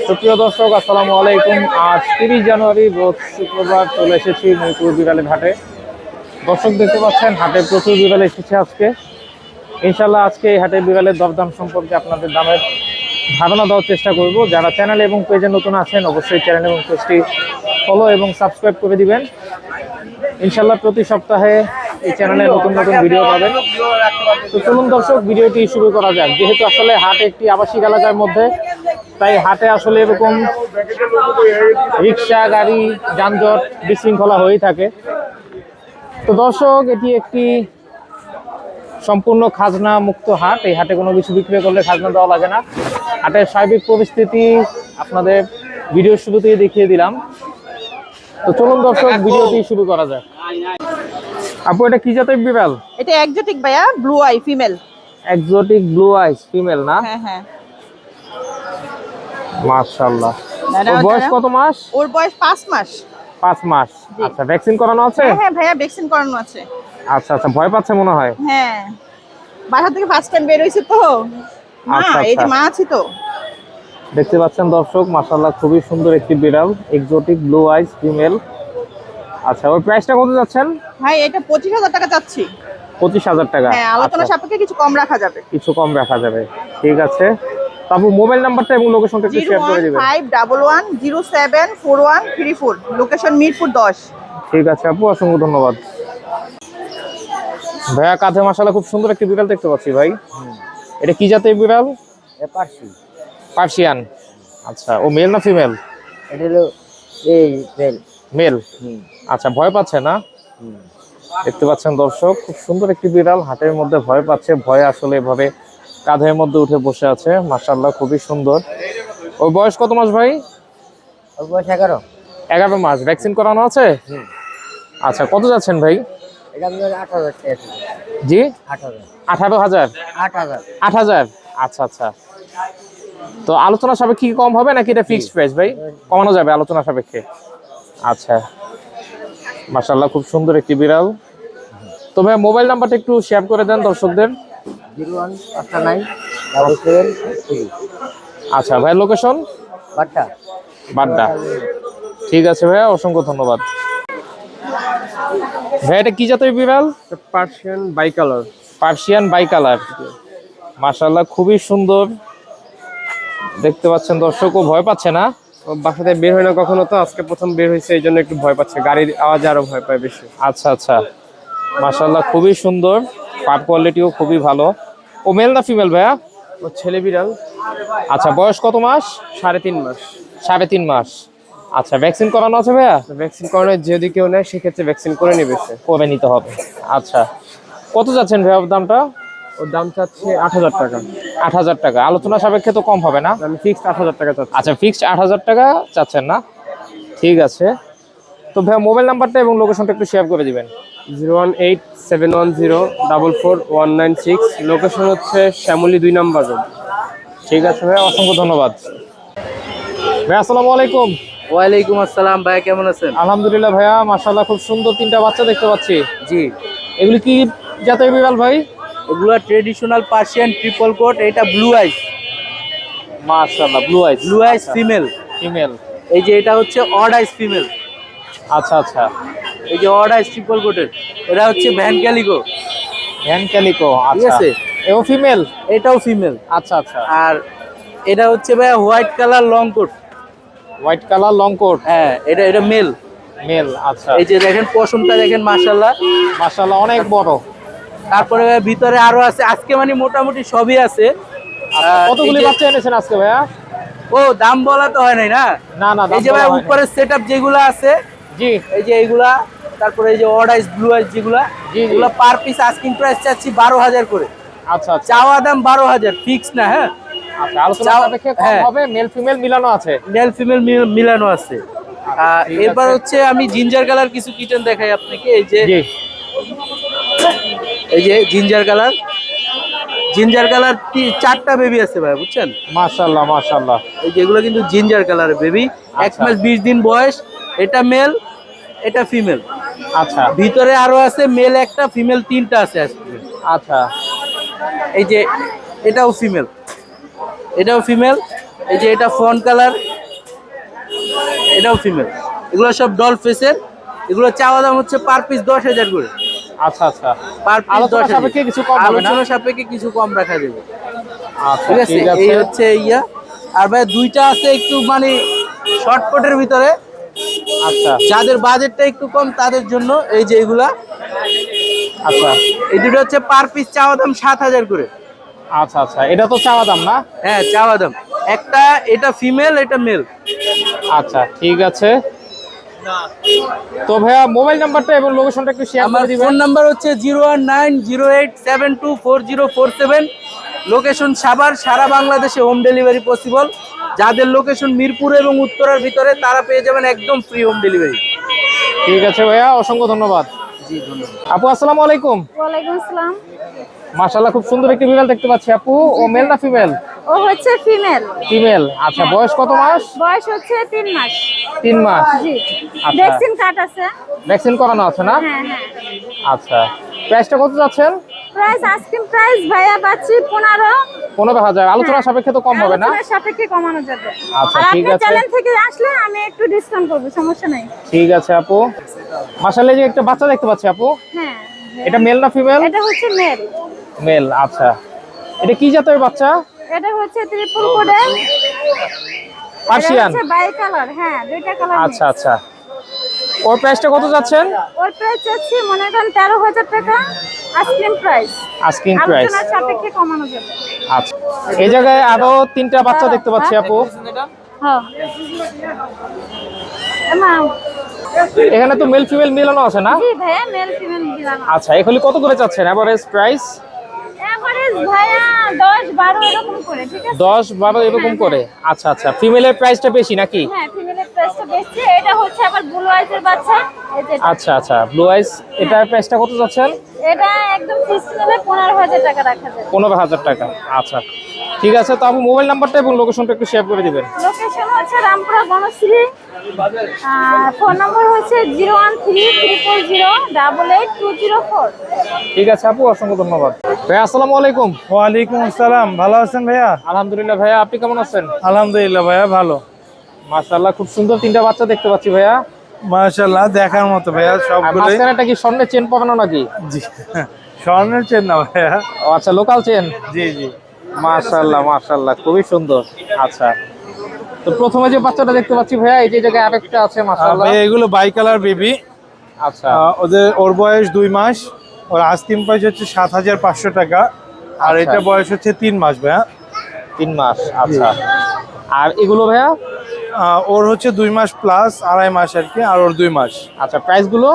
সুপ্রিয় দর্শক, আসসালামু আলাইকুম। আজ 30 জানুয়ারি রোজ শুক্রবার চলে এসেছি মিরপুর বিড়ালের হাটে। দর্শক দেখতে পাচ্ছেন হাটে প্রচুর বিড়াল এসেছে আজকে। ইনশাল্লাহ আজকে এই হাটে বিড়ালের দরদাম সম্পর্কে আপনাদের দামের ধারণা দেওয়ার চেষ্টা করব। যারা চ্যানেল এবং পেজে নতুন আছেন অবশ্যই চ্যানেল এবং পেজটি ফলো এবং সাবস্ক্রাইব করে দিবেন। ইনশাল্লাহ প্রতি সপ্তাহে এই চ্যানেলে নতুন নতুন ভিডিও পাবেন। তো চলুন দর্শক, ভিডিওটি শুরু করা যাক। যেহেতু আসলে হাট একটি আবাসিক এলাকার মধ্যে, তাই হাটে আসলে এরকম রিক্সা, গাড়ি, যানজট, বিশৃঙ্খলা হয়েই থাকে। তো দর্শক, এটি একটি সম্পূর্ণ খাজনা মুক্ত হাট। এই হাটে কোনো কিছু বিক্রি করলে খাজনা দেওয়া লাগে না। হাটের সার্বিক পরিস্থিতি আপনাদের ভিডিও শুরুতেই দেখিয়ে দিলাম। তো চলুন দর্শক, ভিডিওটি শুরু করা যাক। আপু, এটা কি জাতের বিড়াল? এটা এক্সোটিক ভাইয়া, blue eye female. Exotic blue eyes female না? হ্যাঁ হ্যাঁ, মাশাআল্লাহ। ওর বয়স কত মাস? ওর বয়স 5 মাস। 5 মাস। আচ্ছা, ভ্যাকসিন করানো আছে? হ্যাঁ হ্যাঁ ভাইয়া, ভ্যাকসিন করানো আছে। আচ্ছা আচ্ছা, ভয় পাচ্ছে মনে হয়। হ্যাঁ, বাসা থেকে ফার্স্ট টাইম বের হইছে তো। আচ্ছা এই যে আচ্ছা, মা আছি তো। দেখতে পাচ্ছেন দর্শক, মাশাআল্লাহ খুবই সুন্দর একটি বিড়াল, এক্সোটিক ব্লু আইস ফিমেল। আচ্ছা, ওর প্রাইসটা কত যাচ্ছেন? ভাই এটা 25,000 টাকা চাচ্ছি। 25,000 টাকা? হ্যাঁ, আলোচনা আচ্ছা, সাপেক্ষে কিছু কম রাখা যাবে। কিছু কম রাখা যাবে, ঠিক আছে। তারপর মোবাইল নাম্বারটা এবং লোকেশনটা একটু শেয়ার করে দিবেন। 01511074134, লোকেশন মিরপুর 10। ঠিক আছে আপু, অসংখ্য ধন্যবাদ। ভাইয়া, কাঁধে মাশাআল্লাহ খুব সুন্দর একটি বিড়াল দেখতে পাচ্ছি ভাই। এটা কি জাতের বিড়াল? পার্সিয়ান। আচ্ছা, ও মেল না ফিমেল? এটা হলো এই মেল। মেল। আচ্ছা, ভয় পাচ্ছে না? দেখতে পাচ্ছেন দর্শক, খুব সুন্দর একটি বিড়াল, হাটের মধ্যে ভয় পাচ্ছে। ভয়ে আসলে এভাবে কাঁধের মধ্যে উঠে বসে আছে। মাশাআল্লাহ খুবই সুন্দর। ওর বয়স কত মাস ভাই? ওর বয়স 11। 11 মাস। ভ্যাকসিন করানো আছে? আচ্ছা, কত যাচ্ছেন ভাই? এটা আপনার 8,000 টাকা। জি, 8,000। 18,000? 8,000। 8,000। আচ্ছা আচ্ছা, তো আলোচনা সাপেক্ষে কি কম হবে নাকি এটা ফিক্সড প্রাইস ভাই? কমানো যাবে আলোচনা সাপেক্ষে। আচ্ছা, মাশাআল্লাহ খুব সুন্দর একটি বিড়াল। তো ভাই, মোবাইল নাম্বারটা একটু শেয়ার করে দেন দর্শকদের। 0159777 আচ্ছা ভাই, লোকেশন? বাটা। বাড্ডা। ঠিক আছে ভাইয়া, অসংখ্য ধন্যবাদ। ভাই, এটা কি জাতের বিড়াল? Persian bicolour. Persian bicolour. মাশাআল্লাহ খুবই সুন্দর দেখতে পাচ্ছেন দর্শক। ও ভয় পাচ্ছে না? ও বাসাতে বের হয় না কখনো, তো আজকে প্রথম বের হয়েছে, এই জন্য একটু ভয় পাচ্ছে। গাড়ির আওয়াজে আরো ভয় পায় বেশি। আচ্ছা আচ্ছা, মাশাআল্লাহ খুবই সুন্দর, পার কোয়ালিটিও খুবই ভালো। ও মেল না ফিমেল ভাইয়া? ও ছেলে বিড়াল। আচ্ছা, বয়স কত মাস? 3.5 মাস। 3.5 মাস। আচ্ছা, ভ্যাকসিন করানো আছে ভাইয়া? ভ্যাকসিন করানো যদি কেউ নেয় সেক্ষেত্রে ভ্যাকসিন করে নেবে সে। করে নিতে হবে। আচ্ছা, কত যাচ্ছেন ভাইয়া দামটা? ওর দাম চাচ্ছে 8,000 টাকা। 8,000 টাকা। আলোচনা সাপেক্ষে তো কম হবে না? আমি ফিক্সড 8,000 টাকা চাচ্ছি। আচ্ছা, ফিক্সড 8,000 টাকা চাচ্ছেন না? ঠিক আছে। তো ভাইয়া, মোবাইল নাম্বারটা এবং লোকেশনটা একটু শেয়ার করে দিবেন। 01871044196, লোকেশন হচ্ছে শ্যামলী 2 নম্বর রোড। ঠিক আছে ভাইয়া, অসংখ্য ধন্যবাদ। ভাইয়া, আসসালামু আলাইকুম। ওয়ালাইকুম আসসালাম ভাই, কেমন আছেন? আলহামদুলিল্লাহ ভাইয়া, মাশাআল্লাহ খুব সুন্দর 3টা বাচ্চা দেখতে পাচ্ছি। জি, এগুলি কি জাতের বিড়াল ভাই? এগুলো ট্রেডিশনাল পার্সিয়ান ট্রিপল কোট। এটা ব্লু আইস। মাশাআল্লাহ, blue eyes. Blue eyes female. Female. এই যে এটা হচ্ছে অড আইস ফিমেল। আচ্ছা আচ্ছা, এই যে অড আইস ট্রিপল কোটের, এটা হচ্ছে ভ্যান ক্যালিকো। Van calico. ঠিক আচ্ছা, আছে, এও ফিমেল? এটাও ফিমেল। আচ্ছা আচ্ছা, আর এটা হচ্ছে ভাই white colour long coat. White colour long coat. হ্যাঁ, এটা এটা মেল। মেল। আচ্ছা, এই যে দেখেন পশমটা দেখেন, মাশাআল্লাহ। মাশাআল্লাহ অনেক বড়। তারপরে ভাই ভিতরে আরো আছে, আজকে মানে মোটামুটি সবই আছে। আচ্ছা, কতগুলি এই যে- বাচ্চা এনেছেন আজকে ভাইয়া? ও দাম বলা তো হয় নাই না। না না, এই যে ভাই উপরের সেটআপ যেগুলো আছে, জি এই যে এইগুলা, তারপরে এই যে অড আইস ব্লু আইস যেগুলা, জি, জি। এগুলা পার পিস আস্কিং প্রাইস চাচ্ছি 12,000 করে। আচ্ছা আচ্ছা, চাওয়া দাম 12,000, ফিক্স না। হ্যাঁ, আচ্ছা, আলোচনা চাও- সাপেক্ষে কম হ্যাঁ। হবে। মেল ফিমেল মিলানো আছে? মেল ফিমেল মিলানো আছে। ঠিক এরপর আছে। হচ্ছে আমি জিঞ্জার কালার কিছু কিটেন দেখাই আপনাকে। এই যে জি, এই যে জিঞ্জার কালার, জিঞ্জার কালার 4টা বেবি আছে ভাই, বুঝছেন? মাশাআল্লাহ মাশাআল্লাহ। এই যেগুলো কিন্তু জিঞ্জার কালারের বেবি, 1 আচ্ছা। মাস 20 দিন বয়স। এটা মেল, এটা ফিমেল। আচ্ছা ভিতরে আরো আছে, মেল একটা, ফিমেল 3টা আছে আজকে। আচ্ছা, এই যে এটাও ফিমেল, এটাও ফিমেল। এই যে এটা ফন কালার, এটাও ফিমেল। এগুলো সব ডল ফেসের। এগুলো চাওয়া দাম হচ্ছে পার পিস 10,000 করে। আচ্ছা আচ্ছা, পার পিস আলোচনা 10,000। সাপেক্ষে কিছু কম হবে না? আলোচনা সাপেক্ষে কিছু কম রাখা যাবে। আচ্ছা ঠিক আছে, ঠিক এই আছে। হচ্ছে ইয়া। আর ভাই দুইটা আছে একটু মানে শর্টকাটের ভিতরে, আচ্ছা যাদের বাজেটটা একটু কম তাদের জন্য এই যে এগুলা। আচ্ছা এই দুটো হচ্ছে পার পিস চাওয়া দাম 7,000 করে। আচ্ছা আচ্ছা, এটা তো চাওয়া দাম না? হ্যাঁ চাওয়া দাম। একটা এটা ফিমেল, এটা মেল। আচ্ছা ঠিক আছে। তো ভাইয়া মোবাইল নাম্বারটা এবং লোকেশনটা একটু শেয়ার আমার করে দিবেন। ফোন নাম্বার হচ্ছে 01908724047। লোকেশন সাভার, সারা বাংলাদেশে হোম ডেলিভারি পসিবল। যাদের লোকেশন মিরপুর এবং উত্তরার ভিতরে তারা পেয়ে যাবেন একদম ফ্রি হোম ডেলিভারি। ঠিক আছে ভাইয়া, অসংখ্য ধন্যবাদ। জি ধন্যবাদ। আপু আসসালামু আলাইকুম। ওয়ালাইকুম আসসালাম। মাশাআল্লাহ, খুব সুন্দর একটি বিড়াল দেখতে পাচ্ছি আপু। ও মেল না ফিমেল? ও হচ্ছে ফিমেল। ফিমেল। আচ্ছা, বয়স কত মাস? বয়স হচ্ছে 3 মাস। 3 মাস। জি। আচ্ছা। ভ্যাকসিন কার্ড আছে। ভ্যাকসিন করানো আছে না? হ্যাঁ হ্যাঁ। আচ্ছা, প্রাইসটা কত যাচ্ছেন? প্রাইস আইসক্রিম প্রাইস ভাইয়া পাচ্ছি 15। 15,000। আলোচনা সাপেক্ষে তো কম হবে না? আলোচনার সাপেক্ষে কমানো যাবে। আচ্ছা, আর ঠিক আপনি আছে। চ্যানেল থেকে আসলে আমি একটু ডিসকাউন্ট করব, সমস্যা নাই। ঠিক আছে আপু। মাশাআল্লাহ, এই যে একটা বাচ্চা দেখতে পাচ্ছি আপু। হ্যাঁ। এটা মেল না ফিমেল? এটা হচ্ছে মেল। মেল। আচ্ছা, এটা কি জাতের বাচ্চা? এটা হচ্ছে ট্রিপল কোডের পার্সিয়ান। হচ্ছে বাই কালার। হ্যাঁ, দুইটা কালার। আচ্ছা আচ্ছা, ওর প্রাইসটা কত যাচ্ছেন? ওর প্রাইস আছে মনে করেন 13,000 টাকা আইসক্রিম প্রাইস। Asking price. আলোচনার সাপেক্ষে কমানো যাবে। আচ্ছা, এই জায়গায় আরো 3টা বাচ্চা দেখতে পাচ্ছি আপু। হ্যাঁ। এমা এখানে তো মেল ফিমেল মিলানো আছে না? জি ভাইয়া, মেল ফিমেল দিলাম। আচ্ছা, এগুলি কত করে চাচ্ছেন এভারেজ প্রাইস? এভারেজ ভাইয়া 10-12 এরকম করে, ঠিক আছে? 10-12 এরকম করে। আচ্ছা আচ্ছা, ফিমেলের প্রাইসটা বেশি নাকি? হ্যাঁ, ফিমেলের প্রাইসটা বেশি। এটা হচ্ছে আবার ব্লু আইজের বাচ্চা। এই যে এটা। আচ্ছা আচ্ছা, ব্লু আইস, এটার প্রাইসটা কত যাচ্ছেন? এটা একদম ফিক্স নিলে 15,000 টাকা রাখা যাবে। 15,000 টাকা। আচ্ছা ঠিক আছে, তো আপনি মোবাইল নাম্বারটা এবং লোকেশনটা একটু শেয়ার করে দিবেন। লোকেশন হচ্ছে রামপুরা বনশ্রী। আর ফোন নম্বর হচ্ছে 01300088204। ঠিক আছে আপু, অসংখ্য ধন্যবাদ। ভাই আসসালামু আলাইকুম। ওয়ালাইকুম আসসালাম। ভালো আছেন ভাইয়া? আলহামদুলিল্লাহ ভাইয়া, আপনি কেমন আছেন? আলহামদুলিল্লাহ ভাইয়া ভালো। মাশাআল্লাহ, খুব সুন্দর 3টা বাচ্চা দেখতে পাচ্ছি ভাইয়া। মাশাআল্লাহ, দেখার মতো ভাইয়া আর সবগুলোই। মাঝখানেটা কি স্বর্ণের চেন পাকানো নাকি? জি, স্বর্ণের চেন না ভাইয়া। ও আচ্ছা, লোকাল চেন। জি জি। মাশাআল্লাহ মাশাআল্লাহ, খুবই সুন্দর। আচ্ছা, তো প্রথমে যে বাচ্চাটা দেখতে পাচ্ছি ভাইয়া, এই যে জায়গায় আরেকটা আছে মাশাআল্লাহ। ভাইয়া এগুলো বাই কালার বেবি। আচ্ছা ওর বয়স 2 মাস। ওর আস্কিং প্রাইস হচ্ছে 7,500 টাকা। আর আচ্ছা। এটা বয়স হচ্ছে 3 মাস ভাইয়া। 3 মাস। আচ্ছা, আর এগুলো ভাইয়া? ওর হচ্ছে 2 মাস প্লাস, 2.5 মাস আর কি। আর ওর 2 মাস। আচ্ছা, প্রাইস গুলো?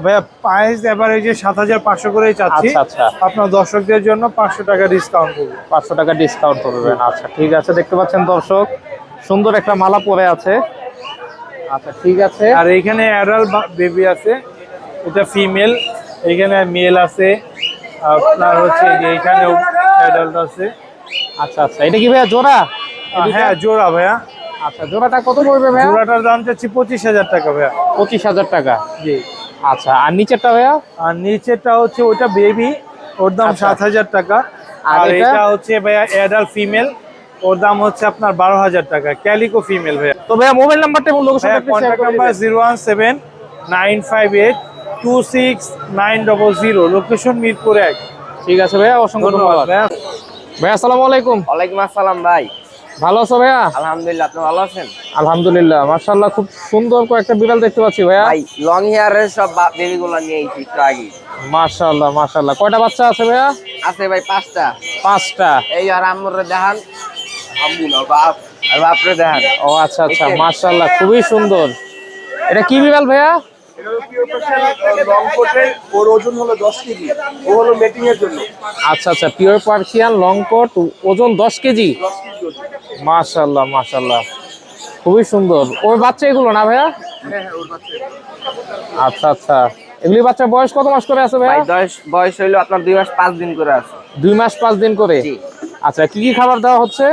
ভাইয়া প্রাইস এভারেজে 7,500 করেই চাচ্ছি। আচ্ছা আচ্ছা, আপনার দর্শকদের জন্য 500 টাকা ডিসকাউন্ট করবো। 500 টাকা ডিসকাউন্ট করবেন। আচ্ছা ঠিক আছে, দেখতে পাচ্ছেন দর্শক, সুন্দর একটা মালা পরে আছে। আচ্ছা ঠিক আছে। আর এখানে অ্যাডাল্ট বেবি আছে, এটা ফিমেল। এখানে মেল আছে, আপনার হচ্ছে যে এখানেও অ্যাডাল্ট আছে। আচ্ছা আচ্ছা, এটা কি ভাইয়া জোড়া? হ্যাঁ জোড়া ভাইয়া। আচ্ছা, জোড়াটা কত পড়বে ভাইয়া? জোড়াটার দাম চাচ্ছি 25,000 টাকা ভাইয়া। 25,000 টাকা। জি। আচ্ছা, আর নিচেরটা ভাইয়া? আর নিচেরটা হচ্ছে ওইটা বেবি, ওর দাম আচ্ছা। 7,000 টাকা। আর আর এটা? এটা হচ্ছে ভাইয়া অ্যাডাল্ট ফিমেল, ওর দাম হচ্ছে আপনার 12,000 টাকা। ক্যালিকো ফিমেল ভাইয়া। তো ভাইয়া মোবাইল নাম্বারটা এবং লোকেশনটা ভাইয়া একটু শেয়ার কন্ট্যাক্ট করে নাম্বার দিবেন। 01795826900, লোকেশন মিরপুর 1। ঠিক আছে ভাইয়া, অসংখ্য ধন্যবাদ ধন্যবাদ। ভাইয়া। ভাইয়া আসসালামু আলাইকুম। ওয়ালাইকুম আসসালাম ভাই। ভালো আছো ভাইয়া? আলহামদুলিল্লাহ, আপনি ভালো আছেন? আলহামদুলিল্লাহ মাশাআল্লাহ, খুব সুন্দর কয়েকটা বিড়াল দেখতে পাচ্ছি ভাইয়া। ভাই লং হেয়ারের সব বেবি গুলো নিয়ে এসেছি একটু আগে। মাশাআল্লাহ মাশাআল্লাহ, কয়টা বাচ্চা আছে ভাইয়া? আছে ভাই 5টা। 5টা। এই আর আম্মুরে দেখান। আম্মু না বাপ, আর বাপরে দেখান। ও আচ্ছা আচ্ছা, মাশাআল্লাহ, খুবই সুন্দর। এটা কি বিড়াল ভাইয়া? ওর ওজন হলো 10 কেজি। ও হলো মেটিং এর জন্য। আচ্ছা আচ্ছা, পিওর পার্সিয়ান লং কোট, ওজন 10 কেজি। মাশাআল্লাহ মাশাআল্লাহ, খুবই সুন্দর। ওই বাচ্চা এগুলো না ভাইয়া? আচ্ছা আচ্ছা, এগুলি বাচ্চা বয়স কত মাস করে আছে ভাই ভাইয়া? বয়স হইলো আপনার 2 মাস 5 দিন করে আছে। 2 মাস 5 দিন করে। জি। আচ্ছা, কি কি খাবার দেওয়া হচ্ছে?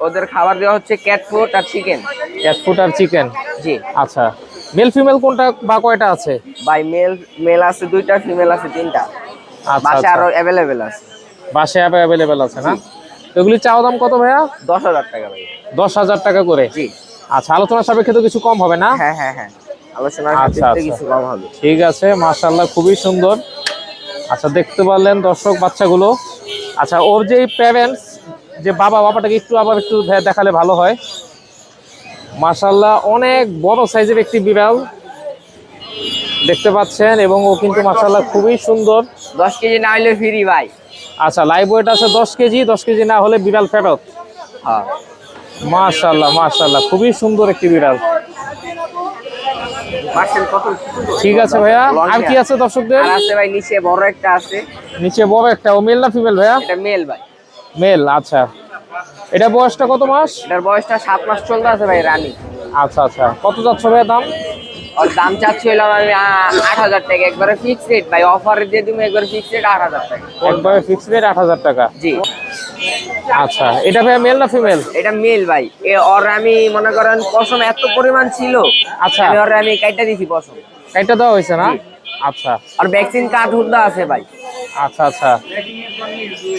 ওদের খাবার দেওয়া হচ্ছে ক্যাট ফুড আর চিকেন। ক্যাট ফুড আর চিকেন। জি। আচ্ছা, মেল ফিমেল কোনটা বা কয়টা আছে? ভাই মেল আছে 2টা, ফিমেল আছে 3টা। আচ্ছা বাসা আচ্ছা, আরো অ্যাভেলেবেল আছে। বাসায় অ্যাভেলেবেল আছে না? এগুলি চাওয়া দাম কত ভাইয়া? 10,000 টাকা ভাই। 10,000 টাকা করে। জি। আচ্ছা, আলোচনা সাপেক্ষে তো কিছু কম হবে না? হ্যাঁ হ্যাঁ হ্যাঁ, আলোচনার আচ্ছা, ক্ষেত্রে আচ্ছা। কিছু কম হবে। ঠিক আছে, মাশাআল্লাহ খুবই সুন্দর। আচ্ছা, দেখতে পারলেন দর্শক বাচ্চাগুলো। আচ্ছা, ওর যে প্যারেন্টস, যে বাবাটাকে আবার একটু দেখালে ভালো হয়। মাশাআল্লাহ অনেক বড় সাইজের একটি বিড়াল দেখতে পাচ্ছেন, এবং ও কিন্তু মাশাআল্লাহ খুবই সুন্দর। 10 কেজি না হলে ফ্রি ভাই। আচ্ছা, লাইভ ওয়েট আছে 10 কেজি, 10 কেজি না হলে বিড়াল ফেরত। হ্যাঁ, মাশাআল্লাহ মাশাআল্লাহ খুবই সুন্দর একটি বিড়াল। ঠিক আছে ভাইয়া, আর কি আছে দর্শকদের? আর আছে ভাই নিচে বড় একটা আছে। নিচে বড় একটা, ও মেল না ফিমেল ভাইয়া? এটা মেল ভাই। মেল, আচ্ছা। এটা বয়সটা কত মাস? এটার বয়সটা 7 মাস চলতে আছে ভাই, রানী। আচ্ছা আচ্ছা, কত যাচ্ছে ভাইয়া দাম? ওর দাম চাচ্ছি হলাম আমি 8,000 টাকা, একবারে ফিক্স রেট ভাই, অফারে দিয়ে তুমি একবারে ফিক্স রেট 8,000 টাকা। একবারে ফিক্স রেট 8,000 টাকা। জি। আচ্ছা, এটা ভাইয়া মেল না ফিমেল? এটা মেল ভাই। ওর আমি মনে করেন পশম এত পরিমাণ ছিল, আচ্ছা, আমি কাইটা দিছি পশম। এটা দেওয়া হয়েছে না? আচ্ছা আর ভ্যাকসিন কার্ড হুদ্দা আছে ভাই। আচ্ছা আচ্ছা,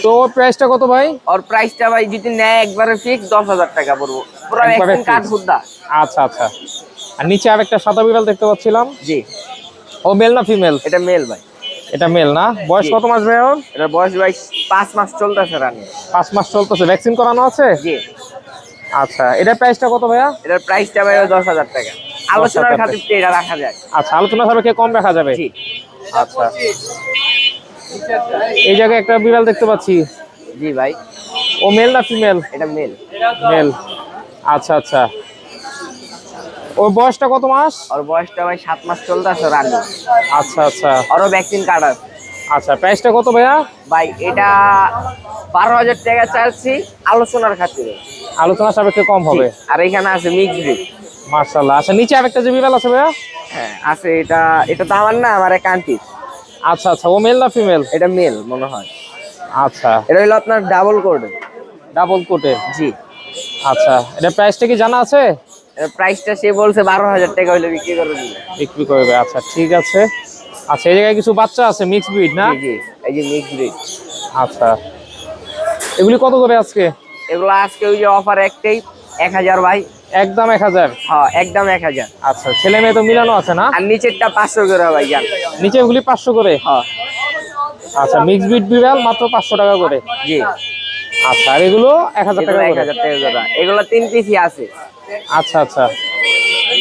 তো প্রাইসটা কত ভাই? ওর প্রাইসটা ভাই যদি নেয় একবারে ফিক্স 10,000 টাকা পড়বো, পুরো একবারে ভ্যাকসিন কার্ড fix। হুদ্দা। আচ্ছা আচ্ছা, আর নিচে আরেকটা সাদা বিড়াল দেখতে পাচ্ছিলাম, জি। ও মেল না ফিমেল? এটা মেল ভাই। এটা মেল না? বয়স জি। কত মাস ভাইয়া ওর? এটার বয়স ভাই 5 মাস চলতেছে রানী। 5 মাস চলতেছে, ভ্যাকসিন করানো আছে? জি। আচ্ছা, এটার প্রাইসটা কত ভাইয়া? এটার প্রাইসটা ভাই 10,000 টাকা। আলোচনার খাতিরে এটা রাখা যায়। আচ্ছা, আলোচনা সাপেক্ষে কম রাখা যাবে। জি। আচ্ছা, এই জায়গায় একটা বিড়াল দেখতে পাচ্ছি, জি ভাই। ও মেল না ফিমেল? এটা মেল। মেল, আচ্ছা আচ্ছা। ওর বয়সটা কত মাস? ওর বয়সটা ভাই 7 মাস চলতেছে রানী। আচ্ছা আচ্ছা ওরও ভ্যাকসিন কার্ড আছে। আচ্ছা, প্রাইসটা কত ভাইয়া? ভাই এটা 12,000 টাকা চাচ্ছি আলোচনার খাতিরে। আলোচনা সাপেক্ষে কম হবে। আর এখানে আছে মিক্স ব্রিড। মাশাআল্লাহ। আচ্ছা, নিচে আরেকটা যে বিড়াল আছে ভাইয়া? হ্যাঁ আছে, এটা তো আমার না, আমার এক আন্টি। আচ্ছা আচ্ছা, ও মেল না ফিমেল? এটা মেল মনে হয়। আচ্ছা, এটা হলো আপনার ডাবল কোড। ডাবল কোটে। জি। আচ্ছা, এটা প্রাইসটা কি জানা আছে? এর প্রাইসটা সে বলছে 12,000 টাকা হলে বিক্রি করে দিবে। বিক্রি করবে, আচ্ছা ঠিক আছে। আচ্ছা, এই জায়গায় কিছু বাচ্চা আছে মিক্স ব্রিড না? জি জি, এই যে মিক্স ব্রিড। আচ্ছা, এগুলি কত করে আজকে? এগুলো আজকে ওই যে অফার একটাই 1,000 ভাই। একদম 1,000? হ্যাঁ, একদম 1,000। আচ্ছা, ছেলে মেয়ে তো মিলানো আছে না? আর নিচেরটা 500 করে ভাই জান। নিচে এগুলি 500 করে? হ্যাঁ। আচ্ছা, মিক্স ব্রিড বিড়াল মাত্র 500 টাকা করে? জি। আচ্ছা, আর এগুলো 1,000 টাকা করে? 1,000 টাকা করে। এগুলো 3 পিসই আছে। আচ্ছা আচ্ছা,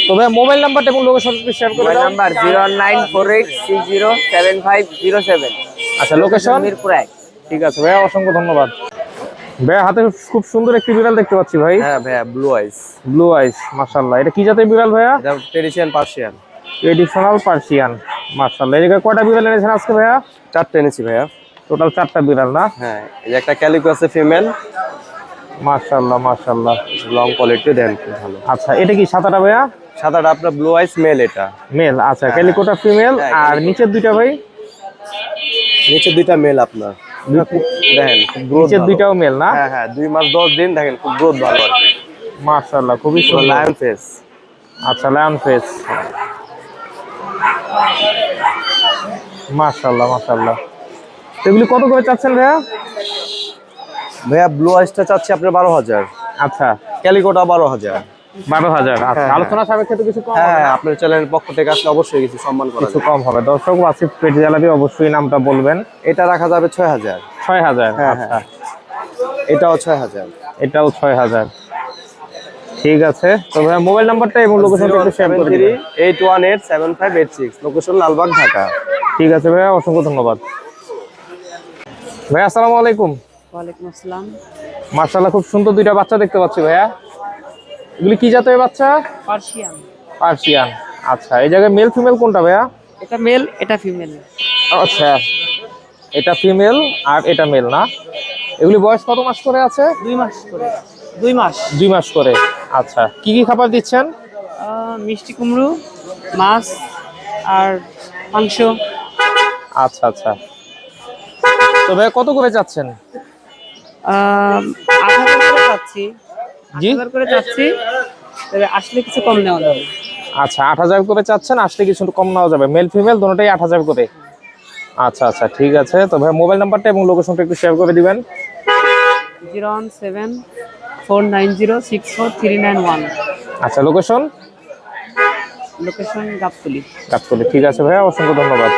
তবে মোবাইল নাম্বারটা এবং লোকেশন শেয়ার করে মোবাইল দাও। নাম্বার 09486077507। আচ্ছা, লোকেশন মিরপুর 1। ঠিক আছে ভাইয়া, অসংখ্য ধন্যবাদ। ভাইয়া হাতে খুব সুন্দর একটি বিড়াল দেখতে পাচ্ছি ভাই। হ্যাঁ ভাইয়া, ব্লু আইস। ব্লু আইস, মাশাআল্লাহ। এটা কি জাতের বিড়াল ভাইয়া? এটা ট্রেডিশনাল পার্সিয়ান। ট্রেডিশনাল পার্সিয়ান, মাশাআল্লাহ। এই জায়গায় কয়টা বিড়াল এনেছেন আজকে ভাইয়া? 4টা এনেছি ভাইয়া। টোটাল 4টা বিড়াল না? হ্যাঁ, এই যে একটা ক্যালিকো আছে ফিমেল, মাশাআল্লাহ মাশাআল্লাহ। লং কোয়ালিটি দেন খুব ভালো। আচ্ছা, এটা কি সাদাটা ভাইয়া? সাদাটা আপনার ব্লু আইস মেল, এটা মেল। আচ্ছা, ক্যালিকোটা ফিমেল। হ্যাঁ, আর calico। নিচের দুইটা ভাই? নিচে 2টা মেল আপনার। দেখেন খুব গ্রোথ, নিচের দুইটাও মেল না? হ্যাঁ হ্যাঁ, 2 মাস 10 দিন, দেখেন খুব গ্রোথ ভালো আর কি। মাশাআল্লাহ, খুবই সুন্দর। Lion face. আচ্ছা, লায়ন ফেস, মাশাআল্লাহ মাশাআল্লাহ। এগুলি কত করে চাচ্ছেন ভাইয়া? ভাইয়া ব্লু আইসটা চাচ্ছি আপনার 12,000। আচ্ছা, ক্যালিকোটা 12,000। 12,000। আচ্ছা, হ্যাঁ, আলোচনা সাপেক্ষে তো কিছু কম হবে হ্যাঁ, না? আপনার চ্যানেলের পক্ষ থেকে আসলে অবশ্যই কিছু সম্মান করা কিছু যাবে। কম হবে। দর্শক, আসিফ পেট জ্বালাবি অবশ্যই নামটা বলবেন। এটা রাখা যাবে 6,000। 6,000? হ্যাঁ, আচ্ছা, এটাও 6,000। এটাও 6,000। ঠিক আছে, তো ভাইয়া মোবাইল নাম্বারটা এবং লোকেশনটা একটু শেয়ার করে দিন। 07381875586, লোকেশন লালবাগ, ঢাকা। ঠিক আছে ভাইয়া, অসংখ্য ধন্যবাদ। ভাইয়া আসসালামু আলাইকুম। ওয়ালাইকুম আসসালাম। মাশাআল্লাহ, খুব সুন্দর দুইটা বাচ্চা দেখতে পাচ্ছি ভাইয়া। এগুলি কি জাতের বাচ্চা? পার্সিয়ান। পার্সিয়ান। আচ্ছা, এই জায়গায় মেল ফিমেল কোনটা ভাইয়া? এটা মেল, এটা ফিমেল। আচ্ছা, এটা ফিমেল আর এটা মেল না? এগুলি বয়স কত মাস করে আছে? 2 মাস করে। 2 মাস। 2 মাস করে। আচ্ছা, কি কি খাবার দিচ্ছেন? মিষ্টি কুমড়ো, মাছ আর মাংস। আচ্ছা আচ্ছা, তো ভাইয়া কত করে চাচ্ছেন? 8,000 করে চাচ্ছি। জি? 8,000 করে চাচ্ছি, তবে আসলে কিছু কম নেওয়া যাবে। আচ্ছা, 8,000 করে চাচ্ছেন, আসলে কিছু কম নেওয়া যাবে। মেল ফিমেল দুটোটাই 8,000 করে। আচ্ছা আচ্ছা, ঠিক আছে। তো ভাই মোবাইল নাম্বারটা এবং লোকেশনটা একটু শেয়ার করে দিবেন। 01749064391। আচ্ছা, লোকেশন? লোকেশন গাবতলী। গাবতলী। ঠিক আছে ভাইয়া, অসংখ্য ধন্যবাদ।